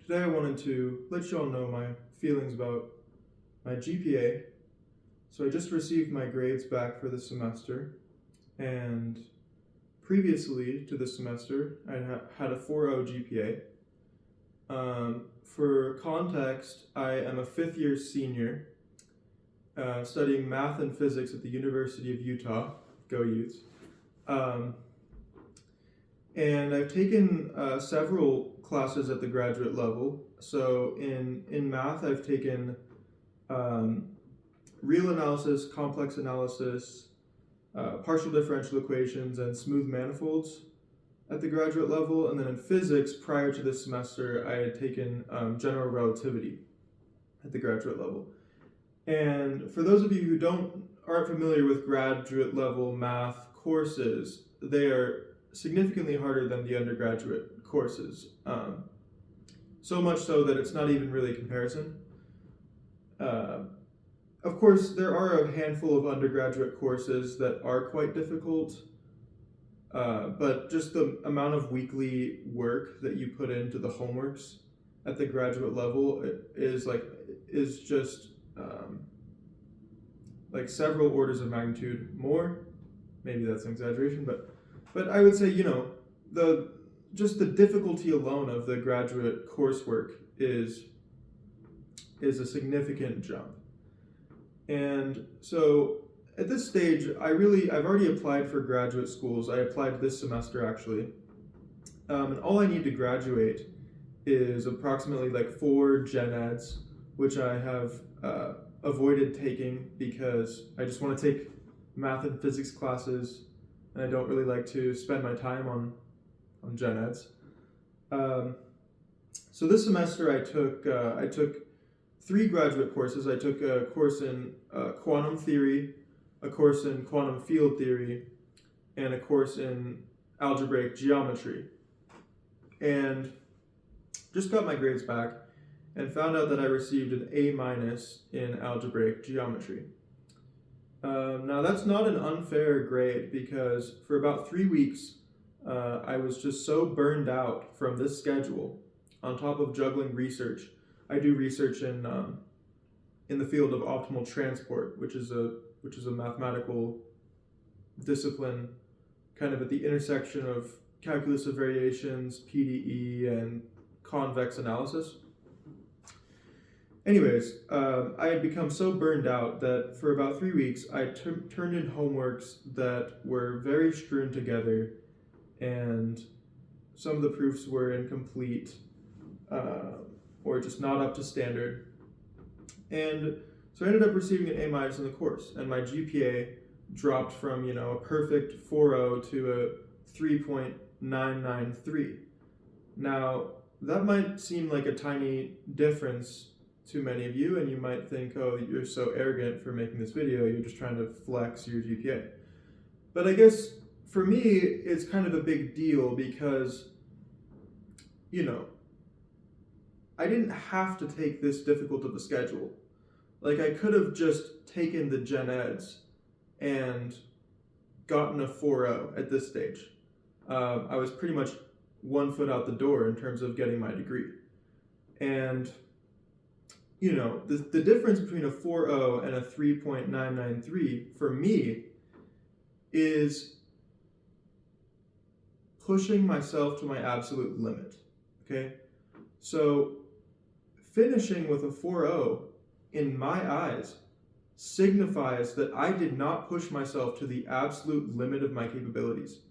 Today I wanted to let you all know my feelings about my GPA. So I just received my grades back for the semester, and previously to this semester I had a 4.0 GPA. For context, I am a fifth year senior studying math and physics at the University of Utah. Go Utes. And I've taken several classes at the graduate level. So in math, I've taken real analysis, complex analysis, partial differential equations, and smooth manifolds at the graduate level. And then in physics, prior to this semester, I had taken general relativity at the graduate level. And for those of you who aren't familiar with graduate level math courses, they are significantly harder than the undergraduate courses. So much so that it's not even really a comparison. Of course, there are a handful of undergraduate courses that are quite difficult, but just the amount of weekly work that you put into the homeworks at the graduate level is just like several orders of magnitude more. Maybe that's an exaggeration, but I would say, the difficulty alone of the graduate coursework is a significant jump. And so at this stage, I've already applied for graduate schools. I applied this semester actually. And all I need to graduate is approximately 4 gen eds, which I have avoided taking because I just want to take math and physics classes, and I don't really like to spend my time on gen eds. So this semester I took 3 graduate courses. I took a course in quantum theory, a course in quantum field theory, and a course in algebraic geometry. And just got my grades back and found out that I received an A- in algebraic geometry. Now that's not an unfair grade because for about 3 weeks I was just so burned out from this schedule, on top of juggling research. I do research in the field of optimal transport, which is a mathematical discipline kind of at the intersection of calculus of variations, PDE, and convex analysis. Anyways, I had become so burned out that for about 3 weeks I turned in homeworks that were very strewn together, and some of the proofs were incomplete or just not up to standard. And so I ended up receiving an A- in the course, and my GPA dropped from a perfect 4.0 to a 3.993. Now that might seem like a tiny difference to many of you, and you might think, oh, you're so arrogant for making this video, you're just trying to flex your GPA. But I guess for me, it's kind of a big deal because, I didn't have to take this difficult of a schedule. I could have just taken the gen eds and gotten a 4.0 at this stage. I was pretty much 1 foot out the door in terms of getting my degree. And the difference between a 4.0 and a 3.993 for me is pushing myself to my absolute limit, okay? So finishing with a 4.0 in my eyes signifies that I did not push myself to the absolute limit of my capabilities.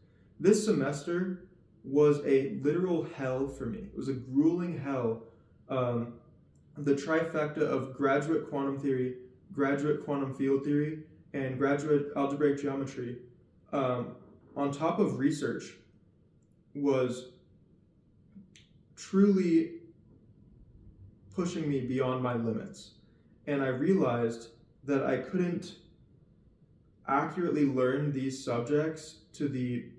This semester was a literal hell for me. It was a grueling hell. The trifecta of graduate quantum theory, graduate quantum field theory, and graduate algebraic geometry on top of research was truly pushing me beyond my limits. And I realized that I couldn't accurately learn these subjects to the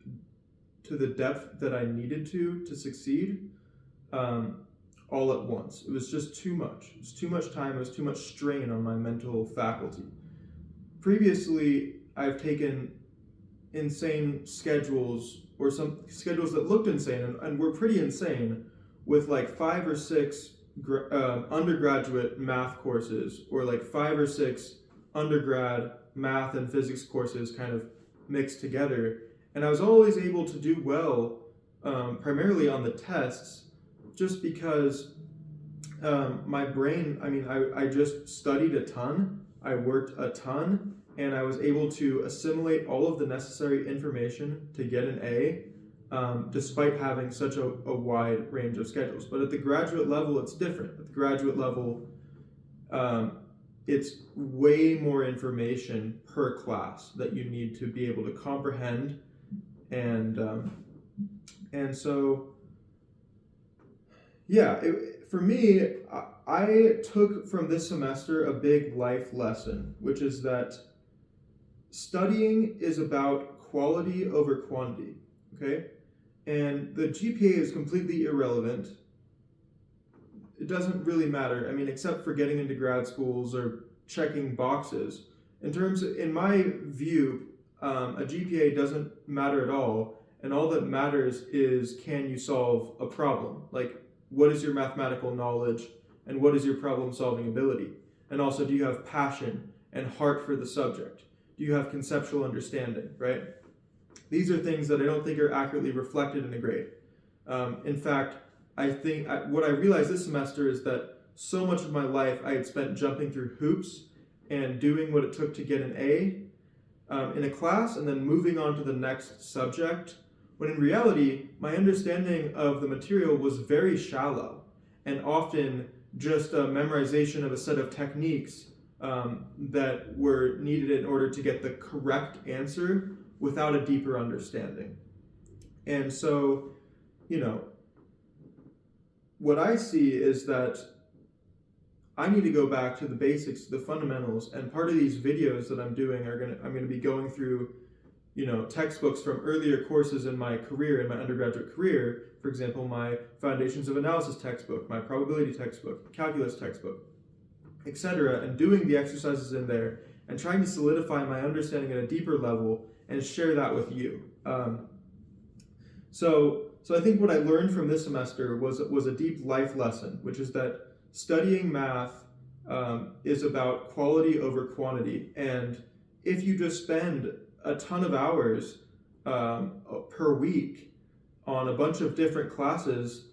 depth that I needed to succeed all at once. It was just too much. It was too much time. It was too much strain on my mental faculty. Previously, I've taken insane schedules, or some schedules that looked insane and were pretty insane, with like 5 or 6 undergraduate math courses, or like 5 or 6 undergrad math and physics courses kind of mixed together. And I was always able to do well, primarily on the tests, just because my brain, I just studied a ton, I worked a ton, and I was able to assimilate all of the necessary information to get an A, despite having such a wide range of schedules. But at the graduate level, it's different. At the graduate level, it's way more information per class that you need to be able to comprehend, and so yeah, for me, I took from this semester a big life lesson, which is that studying is about quality over quantity, okay? And the GPA is completely irrelevant. It doesn't really matter, except for getting into grad schools or checking boxes. In my view, a GPA doesn't matter at all, and all that matters is, can you solve a problem? Like, what is your mathematical knowledge, and what is your problem-solving ability? And also, do you have passion and heart for the subject? Do you have conceptual understanding, right? These are things that I don't think are accurately reflected in a grade. In fact, I think what I realized this semester is that so much of my life I had spent jumping through hoops and doing what it took to get an A in a class, and then moving on to the next subject, when in reality, my understanding of the material was very shallow, and often just a memorization of a set of techniques that were needed in order to get the correct answer without a deeper understanding. And so, what I see is that I need to go back to the basics, the fundamentals, and part of these videos that I'm doing I'm gonna be going through, textbooks from earlier courses in my career, in my undergraduate career. For example, my Foundations of Analysis textbook, my probability textbook, calculus textbook, etc., and doing the exercises in there and trying to solidify my understanding at a deeper level and share that with you. So I think what I learned from this semester was a deep life lesson, which is that studying math is about quality over quantity. And if you just spend a ton of hours per week on a bunch of different classes,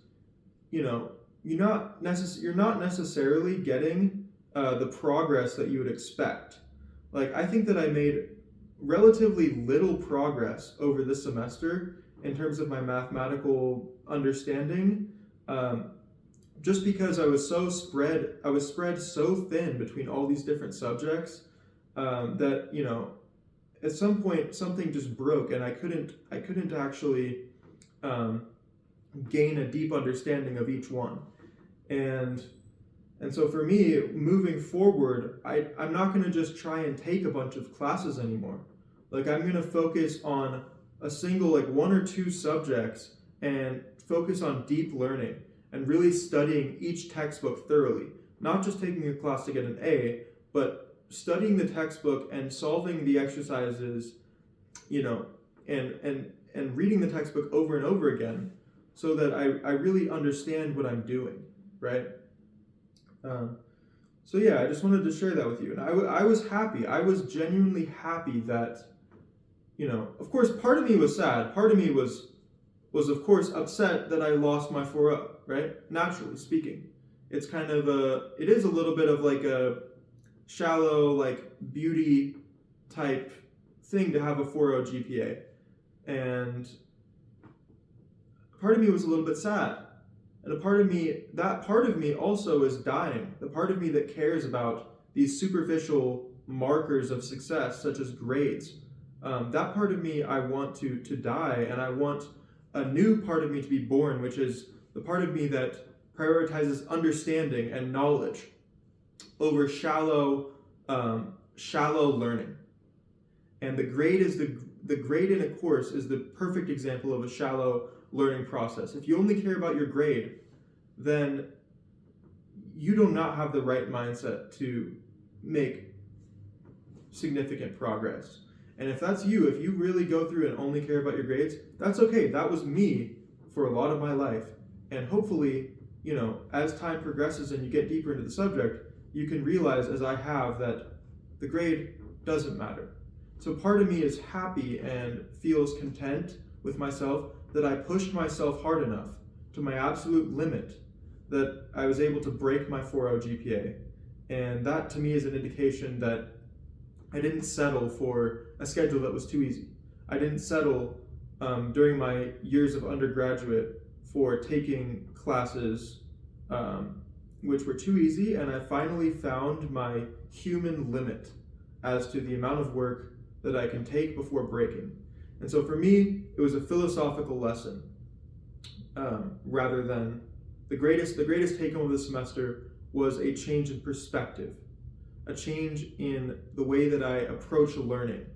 you're not necessarily getting the progress that you would expect. Like, I think that I made relatively little progress over this semester in terms of my mathematical understanding, just because I was spread so thin between all these different subjects, that at some point something just broke, and I couldn't actually gain a deep understanding of each one. And so for me, moving forward, I'm not going to just try and take a bunch of classes anymore. Like, I'm going to focus on a single, 1 or 2 subjects, and focus on deep learning and really studying each textbook thoroughly. Not just taking a class to get an A, but studying the textbook and solving the exercises, and reading the textbook over and over again, so that I really understand what I'm doing, right? So yeah, I just wanted to share that with you. And I was happy. I was genuinely happy that, of course, part of me was sad. Part of me was of course upset that I lost my 4.0, right? Naturally speaking. It's kind of it is a little bit of like a shallow, beauty type thing to have a 4.0 GPA. And part of me was a little bit sad. And that part of me also is dying. The part of me that cares about these superficial markers of success, such as grades. That part of me I want to die, and I want a new part of me to be born, which is the part of me that prioritizes understanding and knowledge over shallow learning. And the grade in a course is the perfect example of a shallow learning process. If you only care about your grade, then you do not have the right mindset to make significant progress. And if that's you, if you really go through and only care about your grades, that's okay. That was me for a lot of my life. And hopefully as time progresses and you get deeper into the subject, you can realize, as I have, that the grade doesn't matter. So part of me is happy and feels content with myself that I pushed myself hard enough to my absolute limit that I was able to break my 4.0 GPA. And that to me is an indication that I didn't settle for a schedule that was too easy. I didn't settle during my years of undergraduate for taking classes which were too easy, and I finally found my human limit as to the amount of work that I can take before breaking. And so for me, it was a philosophical lesson rather than the greatest take home of the semester was a change in perspective, a change in the way that I approach learning.